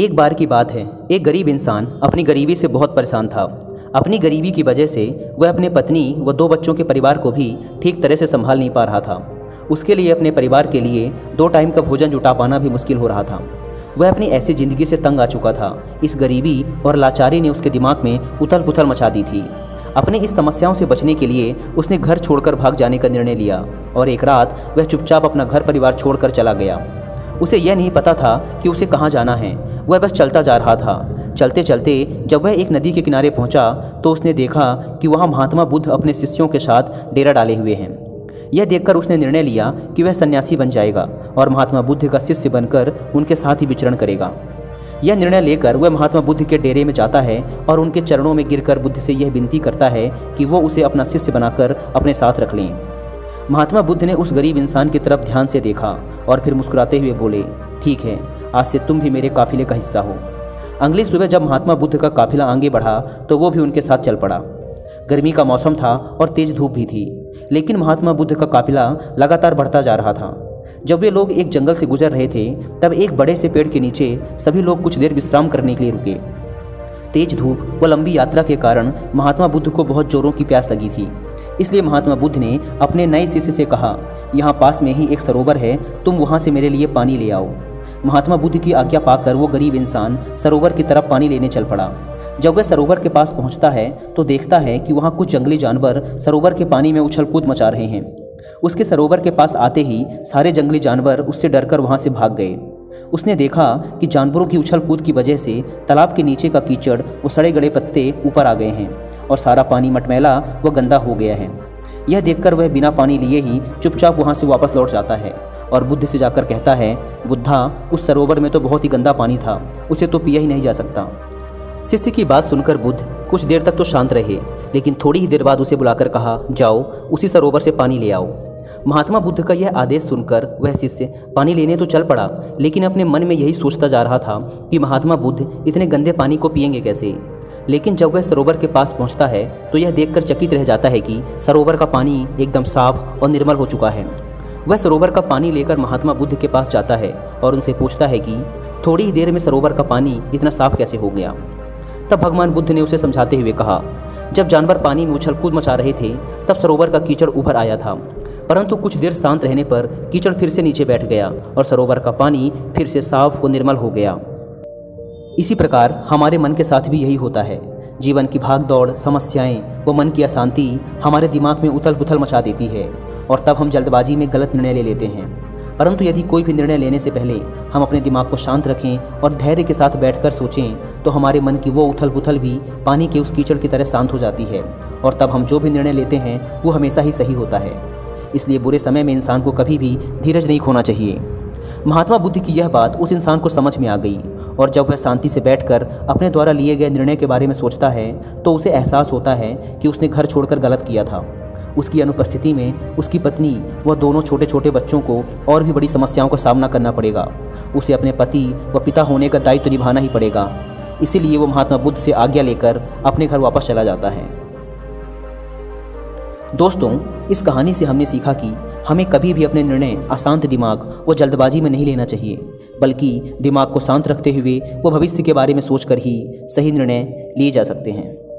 एक बार की बात है, एक गरीब इंसान अपनी गरीबी से बहुत परेशान था। अपनी गरीबी की वजह से वह अपने पत्नी व 2 बच्चों के परिवार को भी ठीक तरह से संभाल नहीं पा रहा था। उसके लिए अपने परिवार के लिए 2 टाइम का भोजन जुटा पाना भी मुश्किल हो रहा था। वह अपनी ऐसी ज़िंदगी से तंग आ चुका था। इस गरीबी और लाचारी ने उसके दिमाग में उथल पुथल मचा दी थी। अपनी इस समस्याओं से बचने के लिए उसने घर छोड़कर भाग जाने का निर्णय लिया और एक रात वह चुपचाप अपना घर परिवार छोड़कर चला गया। उसे यह नहीं पता था कि उसे कहाँ जाना है। वह बस चलता जा रहा था। चलते चलते जब वह एक नदी के किनारे पहुंचा तो उसने देखा कि वहाँ महात्मा बुद्ध अपने शिष्यों के साथ डेरा डाले हुए हैं। यह देखकर उसने निर्णय लिया कि वह सन्यासी बन जाएगा और महात्मा बुद्ध का शिष्य बनकर उनके साथ ही विचरण करेगा। यह निर्णय लेकर वह महात्मा बुद्ध के डेरे में जाता है और उनके चरणों में गिरकर बुद्ध से यह विनती करता है कि वो उसे अपना शिष्य बनाकर अपने साथ रख लें। महात्मा बुद्ध ने उस गरीब इंसान की तरफ ध्यान से देखा और फिर मुस्कुराते हुए बोले, ठीक है, आज से तुम भी मेरे काफिले का हिस्सा हो। अगली सुबह जब महात्मा बुद्ध का काफिला आगे बढ़ा तो वो भी उनके साथ चल पड़ा। गर्मी का मौसम था और तेज धूप भी थी, लेकिन महात्मा बुद्ध का काफिला लगातार बढ़ता जा रहा था। जब वे लोग एक जंगल से गुजर रहे थे तब एक बड़े से पेड़ के नीचे सभी लोग कुछ देर विश्राम करने के लिए रुके। तेज धूप व लंबी यात्रा के कारण महात्मा बुद्ध को बहुत जोरों की प्यास लगी थी। इसलिए महात्मा बुद्ध ने अपने नए शिष्य से कहा, यहाँ पास में ही एक सरोवर है, तुम वहाँ से मेरे लिए पानी ले आओ। महात्मा बुद्ध की आज्ञा पाकर वो गरीब इंसान सरोवर की तरफ पानी लेने चल पड़ा। जब वह सरोवर के पास पहुँचता है तो देखता है कि वहाँ कुछ जंगली जानवर सरोवर के पानी में उछल कूद मचा रहे हैं। उसके सरोवर के पास आते ही सारे जंगली जानवर उससे डरकर वहाँ से भाग गए। उसने देखा कि जानवरों की उछल कूद की वजह से तालाब के नीचे का कीचड़ व सड़े गड़े पत्ते ऊपर आ गए हैं और सारा पानी मटमैला व गंदा हो गया है। यह देखकर वह बिना पानी लिए ही चुपचाप वहाँ से वापस लौट जाता है और बुद्ध से जाकर कहता है, बुद्धा, उस सरोवर में तो बहुत ही गंदा पानी था, उसे तो पिया ही नहीं जा सकता। शिष्य की बात सुनकर बुद्ध कुछ देर तक तो शांत रहे, लेकिन थोड़ी ही देर बाद उसे बुलाकर कहा, जाओ उसी सरोवर से पानी ले आओ। महात्मा बुद्ध का यह आदेश सुनकर वह शिष्य पानी लेने तो चल पड़ा, लेकिन अपने मन में यही सोचता जा रहा था कि महात्मा बुद्ध इतने गंदे पानी को पिएंगे कैसे। लेकिन जब वह सरोवर के पास पहुंचता है तो यह देखकर चकित रह जाता है कि सरोवर का पानी एकदम साफ और निर्मल हो चुका है। वह सरोवर का पानी लेकर महात्मा बुद्ध के पास जाता है और उनसे पूछता है कि थोड़ी ही देर में सरोवर का पानी इतना साफ कैसे हो गया। तब भगवान बुद्ध ने उसे समझाते हुए कहा, जब जानवर पानी में उछल कूद मचा रहे थे तब सरोवर का कीचड़ उभर आया था, परंतु कुछ देर शांत रहने पर कीचड़ फिर से नीचे बैठ गया और सरोवर का पानी फिर से साफ व निर्मल हो गया। इसी प्रकार हमारे मन के साथ भी यही होता है। जीवन की भाग दौड़, समस्याएं व मन की अशांति हमारे दिमाग में उथल पुथल मचा देती है और तब हम जल्दबाजी में गलत निर्णय ले लेते हैं। परंतु यदि कोई भी निर्णय लेने से पहले हम अपने दिमाग को शांत रखें और धैर्य के साथ बैठकर सोचें तो हमारे मन की वो उथल पुथल भी पानी के उस कीचड़ की तरह शांत हो जाती है और तब हम जो भी निर्णय लेते हैं वो हमेशा ही सही होता है। इसलिए बुरे समय में इंसान को कभी भी धीरज नहीं खोना चाहिए। महात्मा बुद्ध की यह बात उस इंसान को समझ में आ गई और जब वह शांति से बैठकर अपने द्वारा लिए गए निर्णय के बारे में सोचता है तो उसे एहसास होता है कि उसने घर छोड़कर गलत किया था। उसकी अनुपस्थिति में उसकी पत्नी व दोनों छोटे छोटे बच्चों को और भी बड़ी समस्याओं का सामना करना पड़ेगा। उसे अपने पति व पिता होने का दायित्व निभाना ही पड़ेगा। इसीलिए वो महात्मा बुद्ध से आज्ञा लेकर अपने घर वापस चला जाता है। दोस्तों, इस कहानी से हमने सीखा कि हमें कभी भी अपने निर्णय अशांत दिमाग व जल्दबाजी में नहीं लेना चाहिए, बल्कि दिमाग को शांत रखते हुए वो भविष्य के बारे में सोचकर ही सही निर्णय लिए जा सकते हैं।